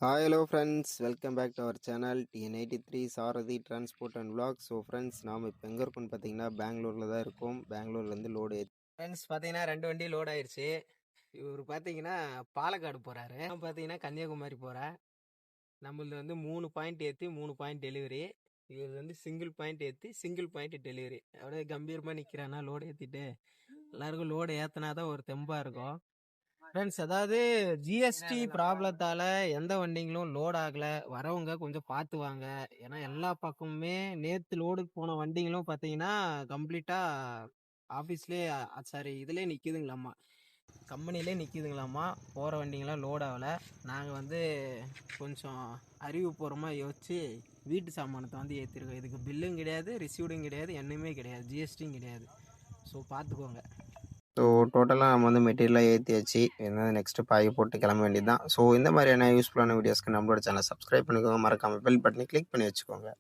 Hi hello friends, welcome back to our channel TN83 Sarathi transport and vlog. So friends, நாம் இப்போ எங்கே இருக்கோம்னு பார்த்தீங்கன்னா பெங்களூரில் தான் இருக்கோம். பெங்களூர்லேருந்து லோடு ஃப்ரெண்ட்ஸ் பார்த்தீங்கன்னா 2 வண்டி லோட் ஆயிடுச்சு. இவர் பார்த்தீங்கன்னா பாலக்காடு போகிறாரு, நான் பார்த்தீங்கன்னா கன்னியாகுமரி போகிறேன். நம்மளது வந்து 3 பாயிண்ட் ஏற்றி 3 பாயிண்ட் டெலிவரி. இவர் வந்து சிங்கிள் பாயிண்ட் ஏற்றி சிங்கிள் பாயிண்ட் டெலிவரி. அப்படியே கம்பீரமாக நிற்கிறானா லோடு ஏற்றிட்டு. எல்லாருக்கும் லோடு ஏற்றினா தான் ஒரு தெம்பாக இருக்கும். ஃப்ரெண்ட்ஸ், அதாவது ஜிஎஸ்டி ப்ராப்ளத்தால் எந்த வண்டிங்களும் லோட் ஆகலை. வரவங்க கொஞ்சம் பார்த்து வாங்க. ஏன்னா எல்லா பக்கமுமே நேற்று லோடுக்கு போன வண்டிங்களும் பார்த்தீங்கன்னா கம்ப்ளீட்டாக ஆஃபீஸ்லேயே சாரி இதுலேயே நிற்கிதுங்களாம்மா, கம்பெனிலே நிற்கிதுங்களாம்மா. போகிற வண்டிங்களாம் லோட் ஆகலை. நாங்கள் வந்து கொஞ்சம் அறிவுபூர்வமாக யோசித்து வீட்டு சாமானத்தை வந்து ஏற்றிருக்கோம். இதுக்கு பில்லும் கிடையாது, ரிசீவ்டும் கிடையாது, என்னமே கிடையாது, ஜிஎஸ்டியும் கிடையாது. ஸோ பார்த்துக்கோங்க. ஸோ டோட்டலாக நம்ம வந்து மெட்டீரியலாக ஏற்றியாச்சு. என்ன நெக்ஸ்ட்டு பாய் போட்டு கிளம்ப வேண்டியது தான். ஸோ இந்த மாதிரியான யூஸ்ஃபுல்லான வீடியோஸ்க்கு நம்மளோட சேனலை சப்ஸ்கிரைப் பண்ணிக்கோங்க. மறக்காமல் பெல் பட்டனை கிளிக் பண்ணி வச்சுக்கோங்க.